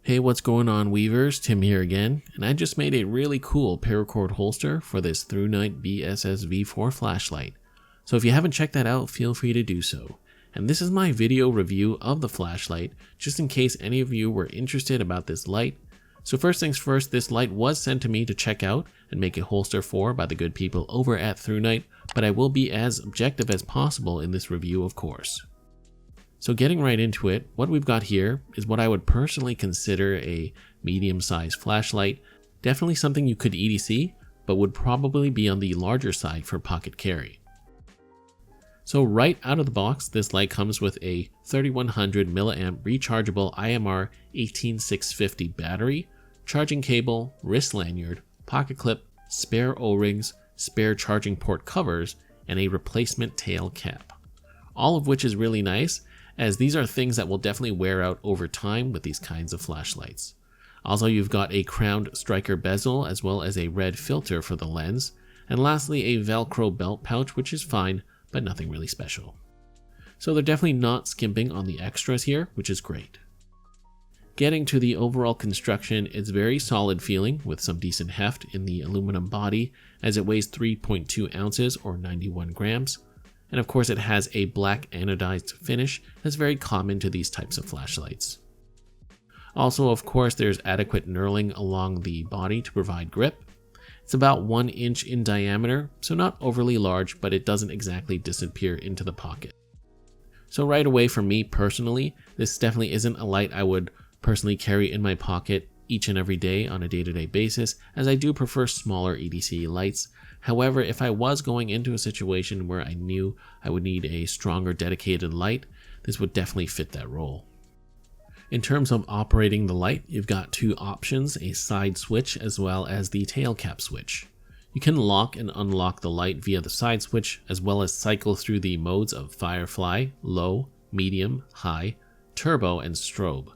Hey, what's going on, Weavers? Tim here again, and I just made a really cool Paracord holster for this Thrunite BSS V4 flashlight. So if you haven't checked that out, feel free to do so. And this is my video review of the flashlight, just in case any of you were interested about this light. So first things first, this light was sent to me to check out and make a holster for by the good people over at Thrunite, but I will be as objective as possible in this review, of course. So getting right into it, what we've got here is what I would personally consider a medium-sized flashlight. Definitely something you could EDC, but would probably be on the larger side for pocket carry. So right out of the box, this light comes with a 3100 milliamp rechargeable IMR 18650 battery, charging cable, wrist lanyard, pocket clip, spare O-rings, spare charging port covers, and a replacement tail cap. All of which is really nice, as these are things that will definitely wear out over time with these kinds of flashlights. Also, you've got a crowned striker bezel as well as a red filter for the lens, and lastly a Velcro belt pouch, which is fine, but nothing really special. So they're definitely not skimping on the extras here, which is great. Getting to the overall construction, it's very solid feeling with some decent heft in the aluminum body, as it weighs 3.2 ounces or 91 grams. And of course it has a black anodized finish that's very common to these types of flashlights. Also, of course, there's adequate knurling along the body to provide grip. It's about 1 inch in diameter, so not overly large, but it doesn't exactly disappear into the pocket. So right away for me personally, this definitely isn't a light I would personally carry in my pocket each and every day on a day-to-day basis, as I do prefer smaller EDC lights. However, if I was going into a situation where I knew I would need a stronger dedicated light, this would definitely fit that role. In terms of operating the light, you've got two options, a side switch as well as the tail cap switch. You can lock and unlock the light via the side switch, as well as cycle through the modes of Firefly, Low, Medium, High, Turbo, and Strobe.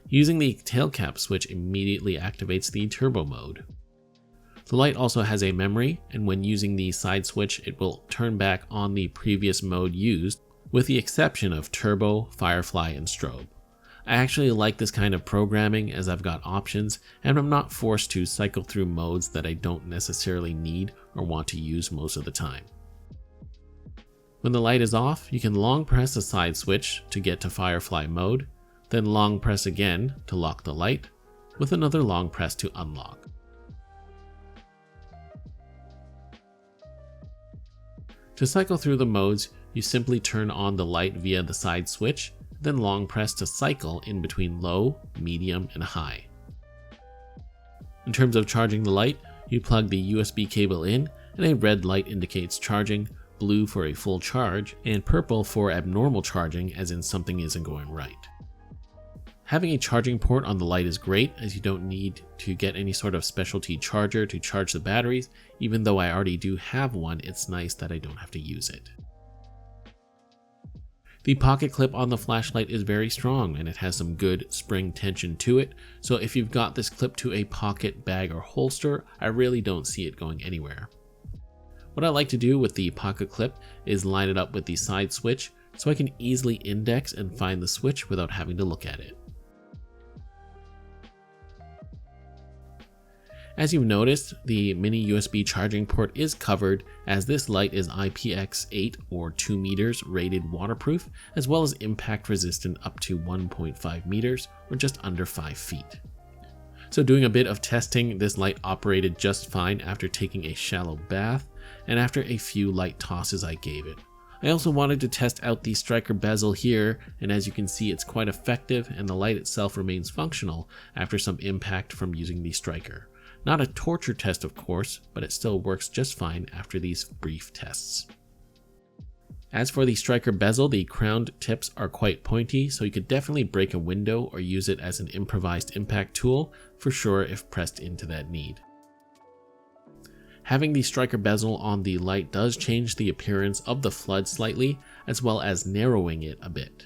Using the tail cap switch immediately activates the Turbo mode. The light also has a memory, and when using the side switch, it will turn back on the previous mode used, with the exception of Turbo, Firefly, and Strobe. I actually like this kind of programming as I've got options, and I'm not forced to cycle through modes that I don't necessarily need or want to use most of the time. When the light is off, you can long press the side switch to get to Firefly mode, then long press again to lock the light, with another long press to unlock. To cycle through the modes, you simply turn on the light via the side switch, then long press to cycle in between low, medium, and high. In terms of charging the light, you plug the USB cable in, and a red light indicates charging, blue for a full charge, and purple for abnormal charging, as in something isn't going right. Having a charging port on the light is great, as you don't need to get any sort of specialty charger to charge the batteries. Even though I already do have one, it's nice that I don't have to use it. The pocket clip on the flashlight is very strong, and it has some good spring tension to it, so if you've got this clip to a pocket, bag, or holster, I really don't see it going anywhere. What I like to do with the pocket clip is line it up with the side switch, so I can easily index and find the switch without having to look at it. As you've noticed, the mini USB charging port is covered, as this light is IPX8 or 2 meters rated waterproof, as well as impact resistant up to 1.5 meters or just under 5 feet. So doing a bit of testing, this light operated just fine after taking a shallow bath and after a few light tosses I gave it. I also wanted to test out the striker bezel here, and as you can see, it's quite effective, and the light itself remains functional after some impact from using the striker. Not a torture test, of course, but it still works just fine after these brief tests. As for the striker bezel, the crowned tips are quite pointy, so you could definitely break a window or use it as an improvised impact tool, for sure if pressed into that need. Having the striker bezel on the light does change the appearance of the flood slightly, as well as narrowing it a bit.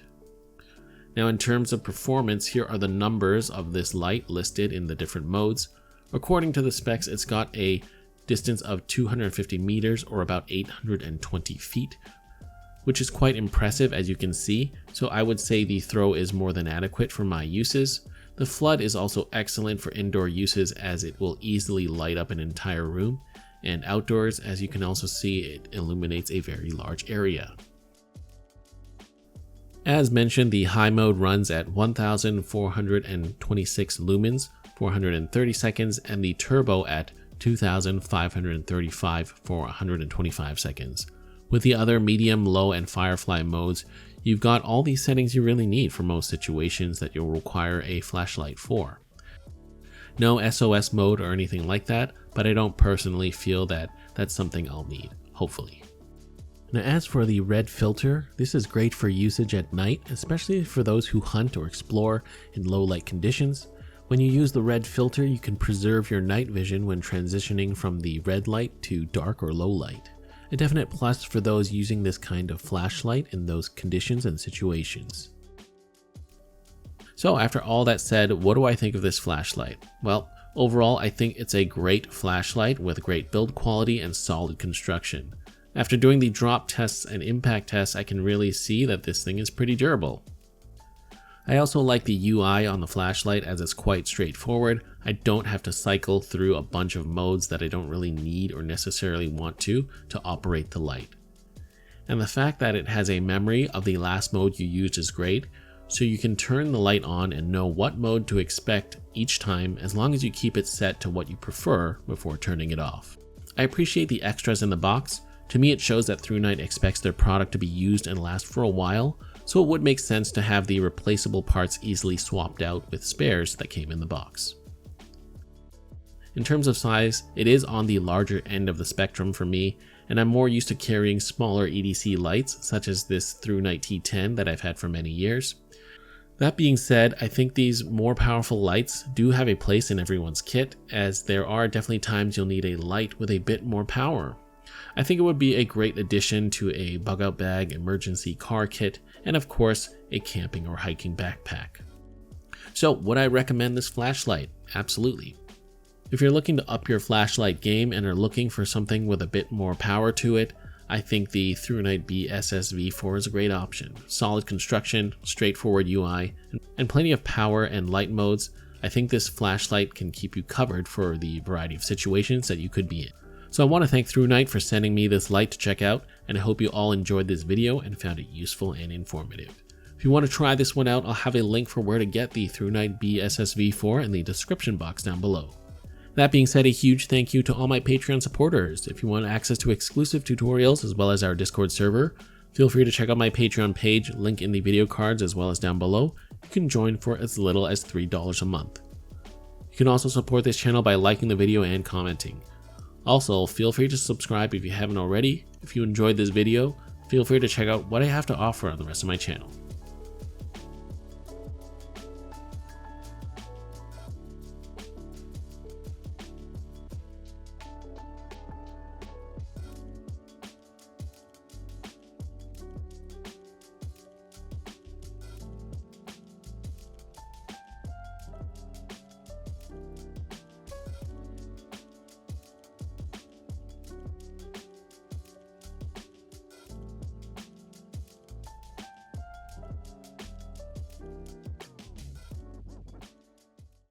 Now in terms of performance, here are the numbers of this light listed in the different modes. According to the specs, it's got a distance of 250 meters or about 820 feet, which is quite impressive as you can see, so I would say the throw is more than adequate for my uses. The flood is also excellent for indoor uses as it will easily light up an entire room, and outdoors, as you can also see, it illuminates a very large area. As mentioned, the high mode runs at 1426 lumens, 430 seconds, and the turbo at 2535 for 125 seconds. With the other medium, low, and firefly modes, you've got all these settings you really need for most situations that you'll require a flashlight for. No SOS mode or anything like that, but I don't personally feel that that's something I'll need, hopefully. Now as for the red filter, this is great for usage at night, especially for those who hunt or explore in low light conditions. When you use the red filter, you can preserve your night vision when transitioning from the red light to dark or low light. A definite plus for those using this kind of flashlight in those conditions and situations. So after all that said, what do I think of this flashlight? Well, overall I think it's a great flashlight with great build quality and solid construction. After doing the drop tests and impact tests, I can really see that this thing is pretty durable. I also like the UI on the flashlight as it's quite straightforward. I don't have to cycle through a bunch of modes that I don't really need or necessarily want to operate the light. And the fact that it has a memory of the last mode you used is great, so you can turn the light on and know what mode to expect each time as long as you keep it set to what you prefer before turning it off. I appreciate the extras in the box. To me, it shows that Thrunite expects their product to be used and last for a while, so it would make sense to have the replaceable parts easily swapped out with spares that came in the box. In terms of size, it is on the larger end of the spectrum for me, and I'm more used to carrying smaller EDC lights such as this Thrunite T10 that I've had for many years. That being said, I think these more powerful lights do have a place in everyone's kit, as there are definitely times you'll need a light with a bit more power. I think it would be a great addition to a bug out bag emergency car kit, and of course a camping or hiking backpack. So would I recommend this flashlight? Absolutely. If you're looking to up your flashlight game and are looking for something with a bit more power to it, I think the Thrunite BSS V4 is a great option. Solid construction, straightforward UI, and plenty of power and light modes. I think this flashlight can keep you covered for the variety of situations that you could be in. So I want to thank Thrunite for sending me this light to check out, and I hope you all enjoyed this video and found it useful and informative. If you want to try this one out, I'll have a link for where to get the Thrunite BSS V4 in the description box down below. That being said, a huge thank you to all my Patreon supporters. If you want access to exclusive tutorials as well as our Discord server, feel free to check out my Patreon page, link in the video cards as well as down below. You can join for as little as $3 a month. You can also support this channel by liking the video and commenting. Also, feel free to subscribe if you haven't already. If you enjoyed this video, feel free to check out what I have to offer on the rest of my channel.